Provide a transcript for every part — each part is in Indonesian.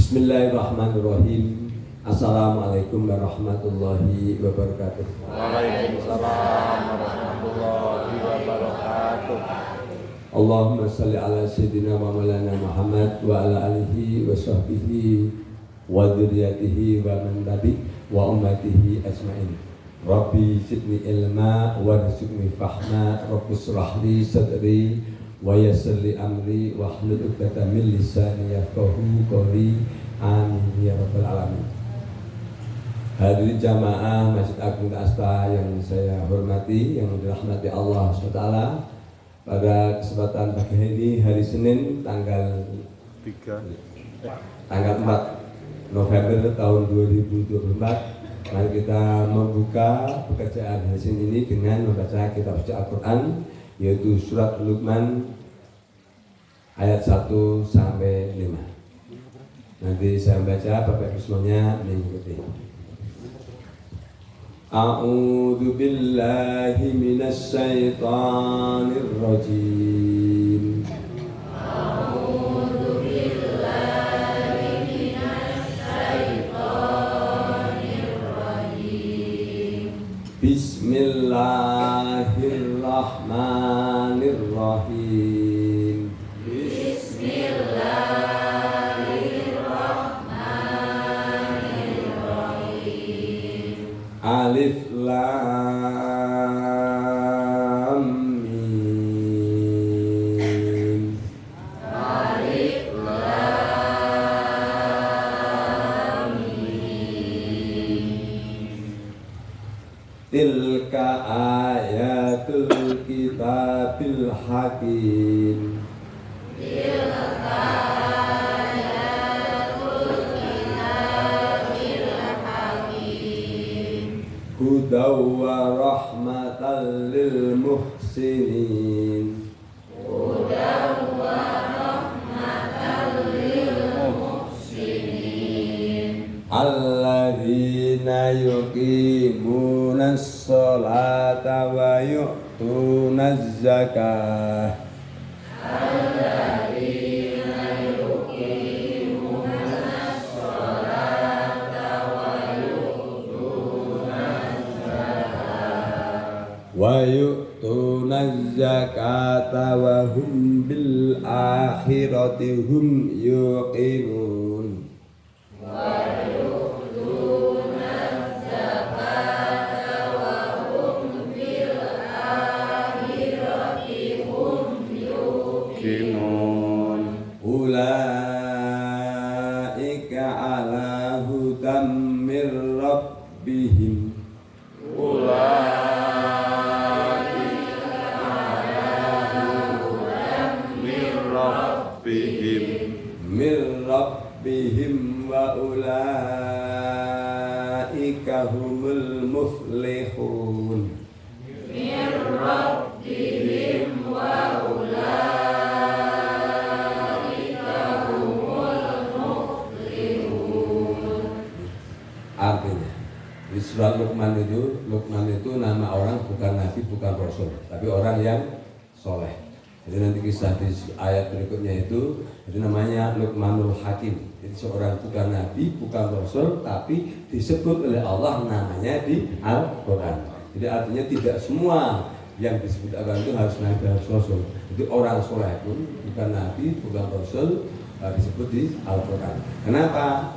Bismillahirrahmanirrahim. Assalamualaikum warahmatullahi wabarakatuh. Waalaikumsalam warahmatullahi wabarakatuh. Allahumma salli ala sayyidina wa maulana Muhammad wa ala alihi wa sahbihi wa dzurriyyatihi wa man tabi wa ummatihi ajmain. Rabbi zidni ilma warzuqni fahma, Rabbi shrah li sadri wa yassir li amri wahlul 'uqdatam min lisani yafqahu qawli. Amin ya rabbal alamin. Hadirin jamaah Masjid Agung Asta yang saya hormati, yang dirahmati Allah SWT. Pada kesempatan pagi ini, hari Senin tanggal 4 November tahun 2024, mari kita membuka pekerjaan hari Senin ini dengan membaca kitab suci Al-Quran, yaitu surat Luqman ayat 1 sampai 5. Nanti saya baca, Bapak Ibu semuanya mengikuti. A'udzu billahi minasy syaithanir rajim. A'udzu billahi minasy syaithanir rajim. Bismillahirrahmanirrahim. Alif lam mim. Alif lam mim. Tilka ayatul kitabil hakim. Tilka ayatul kitabil hakim. Hudaw wa rahmatan lil muhsinin. Hudaw wa rahmatan lil muhsinin. Alladzina yuqimunas sholata wa yu'tunaz zakah. Alladzina yuqimunas sholata wa yu'tunaz zakah. Wa yu'tunaz zakata wa hum bil akhirati hum yuqinun. Wa yu'tunaz zakata wa hum bil akhirati hum yuqinun. Ulaika ala hudam mir rabbihim. Mir rabbihim wa ulaika humul muflihun. Mir rabbihim wa ulaika humul muflihun. Artinya di surat Luqman itu nama orang bukan nabi, bukan rasul, tapi orang yang soleh. Jadi nanti kisah di ayat berikutnya itu namanya Luqmanul Hakim. Jadi seorang bukan nabi, bukan rasul, tapi disebut oleh Allah namanya di Al-Quran. Jadi artinya tidak semua yang disebut Allah itu harus nabi, harus rasul. Jadi orang soleh pun bukan nabi, bukan rasul, disebut di Al-Quran. Kenapa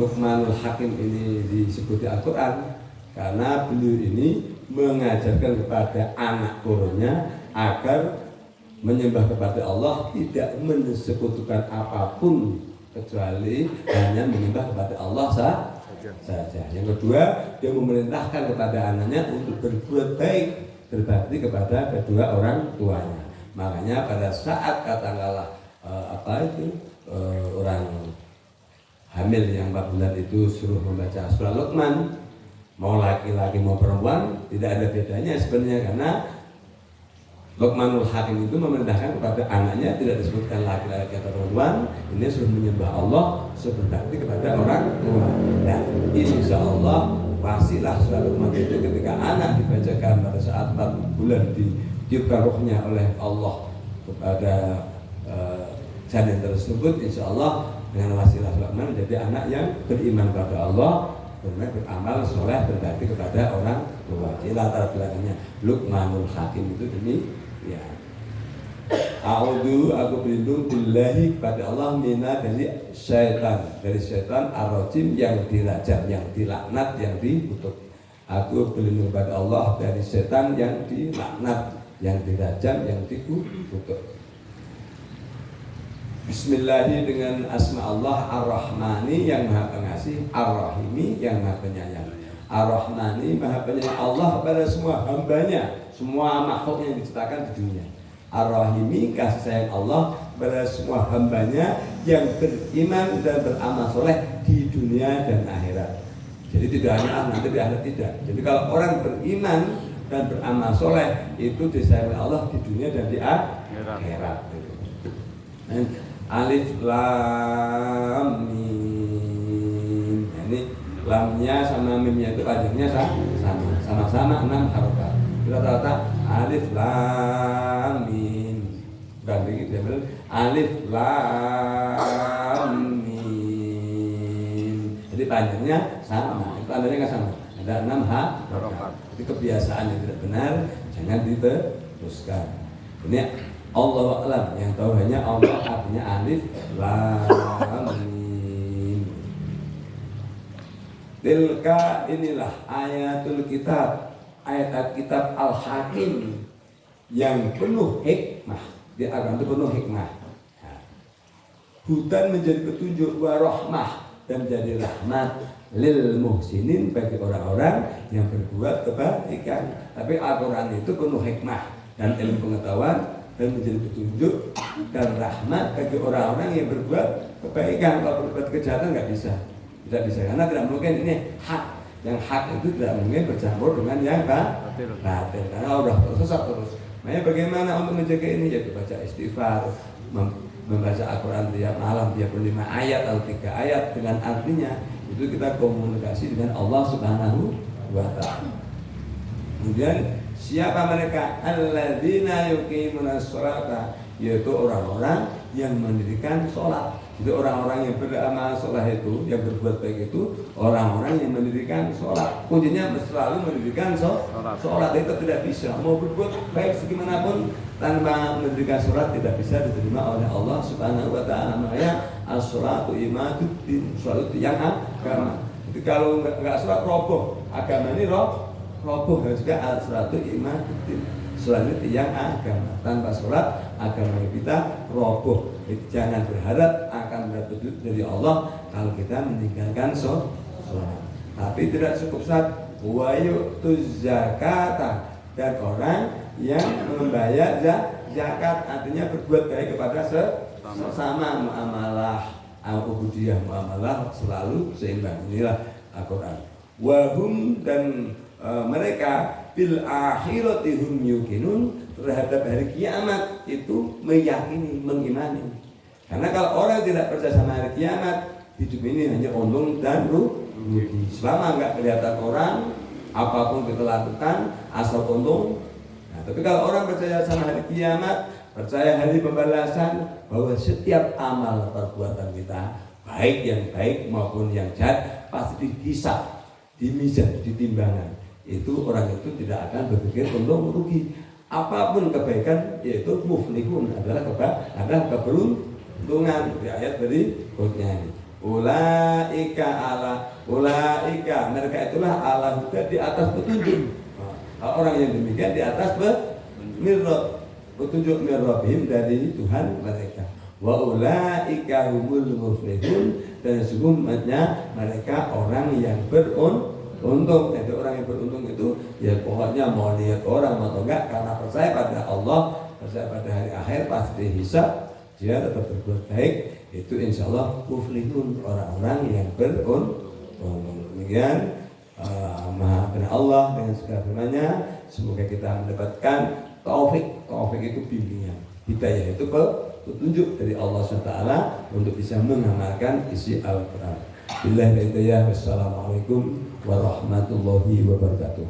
Luqmanul Hakim ini disebut di Al-Quran? Karena beliau ini mengajarkan kepada anak turunnya agar menyembah kepada Allah, tidak mensekutukan apapun kecuali hanya menyembah kepada Allah saja. Yang kedua, dia memerintahkan kepada anaknya untuk berbuat baik, berbakti kepada kedua orang tuanya. Makanya pada saat katakanlah orang hamil yang 4 bulan itu suruh membaca surah Luqman, mau laki-laki mau perempuan tidak ada bedanya sebenarnya, karena Luqmanul Hakim itu memerintahkan kepada anaknya, tidak disebutkan laki-laki atau perempuan, ini suruh menyembah Allah, suruh berbakti kepada orang tua. Dan insya Allah pastilah surah Luqman itu ketika anak dibacakan pada saat 4 bulan ditiupkan rohnya oleh Allah kepada janin tersebut insya Allah dengan wasilah Luqman menjadi anak yang beriman kepada Allah, kemudian beramal soleh berbakti kepada orang tua. Jadi latar belakangnya Luqmanul Hakim itu ya. A'udzu, aku berlindung billahi kepada Allah mina dari syaitan ar-rajim yang dirajam, yang dilaknat, yang dikutuk. Aku berlindung kepada Allah dari setan yang dilaknat, yang dirajam, yang dikutuk. Bismillahi, dengan asma Allah ar-Rahmani yang maha pengasih, ar-Rahimi yang maha penyayang. Ar-Rahmani maha penyayang Allah kepada semua hambanya, semua makhluk yang diciptakan di dunia. Ar-Rahimi kasih sayang Allah kepada semua hambanya yang beriman dan beramal soleh di dunia dan akhirat. Jadi tidak hanya nanti di akhirat, tidak. Jadi kalau orang beriman dan beramal soleh itu disayang Allah di dunia dan di akhirat. Alif lam mim. Ini lamnya sama mimnya itu panjangnya sama-sama 6 harokat. Rata-rata alif lam mim. Bukan begitu ya, alif lam mim. Jadi panjangnya sama, itu tandanya nggak sama. Ada 6 harokat. Itu kebiasaan yang tidak benar, jangan diteruskan. Ini Allah a'lam, yang tahu hanya Allah, artinya alif lam mim. Tilka, inilah ayatul kitab, ayat kitab Al-Hakim yang penuh hikmah. Di agama itu penuh hikmah. Hudan menjadi petunjuk, wa rahmah, dan menjadi rahmat lil muhsinin, bagi orang-orang yang berbuat kebaikan. Tapi Al-Quran itu penuh hikmah dan ilmu pengetahuan, dan menjadi petunjuk dan rahmat bagi orang-orang yang berbuat kebaikan. Kalau berbuat kejahatan nggak bisa, tidak bisa, karena tidak mungkin ini hak. Yang hak itu tidak mungkin bercampur dengan yang batil, karena udah tersesat terus. Makanya bagaimana untuk menjaga ini? Yaitu baca istighfar, membaca Al-Quran tiap malam 35 ayat atau 3 ayat dengan artinya. Itu kita komunikasi dengan Allah Subhanahu wa Ta'ala. Kemudian siapa mereka? Alladzina yuqimuna sholata, yaitu orang-orang yang mendirikan sholat. Jadi orang-orang yang beramal soleh itu, yang berbuat baik itu, orang-orang yang mendirikan sholat. Kuncinya selalu mendirikan sholat. Itu tidak bisa. Mau berbuat baik segimanapun tanpa mendirikan sholat tidak bisa diterima oleh Allah Subhanahu wa Ta'ala. Makanya as-sholatu imaduddin, sholat itu yang agama. Jadi kalau nggak sholat roboh agama ini roboh juga. As-sholatu imaduddin, sholat itu yang agama. Tanpa sholat agama kita roboh. Jadi jangan berharap akan mendapat dari Allah kalau kita meninggalkan sholat. Tapi tidak cukup saat wa yu'tuz zakata, dan orang yang membayar zakat, artinya berbuat baik kepada sesama, muamalah ubudiyah, muamalah selalu seimbang. Inilah Al-Quran. Wahum, dan mereka bil akhirati hum yuqinun, terhadap hari kiamat itu meyakini, mengimani. Karena kalau orang tidak percaya sama hari kiamat, hidup ini hanya untung dan rugi. Selama nggak kelihatan orang, apapun kita lakukan asal untung. Nah, tapi kalau orang percaya sama hari kiamat, percaya hari pembalasan, bahwa setiap amal perbuatan kita, baik yang baik maupun yang jahat, pasti dihisab, dimizan, ditimbangan. Itu orang itu tidak akan berpikir untung rugi. Apapun kebaikan, yaitu muflihun, adalah keberuntungan. Di ayat berikutnya ini, ulaika, mereka itulah ala huda, di atas petunjuk. Orang yang demikian di atas petunjuk mirrabihim, dari Tuhan mereka. Wa ulaika humul muflihun, dan sesungguhnya mereka orang yang beruntung. Jadi orang yang beruntung itu ya pokoknya mau lihat orang atau enggak, karena percaya pada Allah, percaya pada hari akhir, pasti dihisab, dia tetap berbuat baik, itu insya Allah muflihun, orang-orang yang beruntung. Demikian maha benar Allah dengan segala firman-Nya. Semoga kita mendapatkan taufik itu bimbingan, hidayah itu petunjuk dari Allah SWT untuk bisa mengamalkan isi Al-Quran. Billahi hidayah. Wassalamualaikum warahmatullahi wabarakatuh.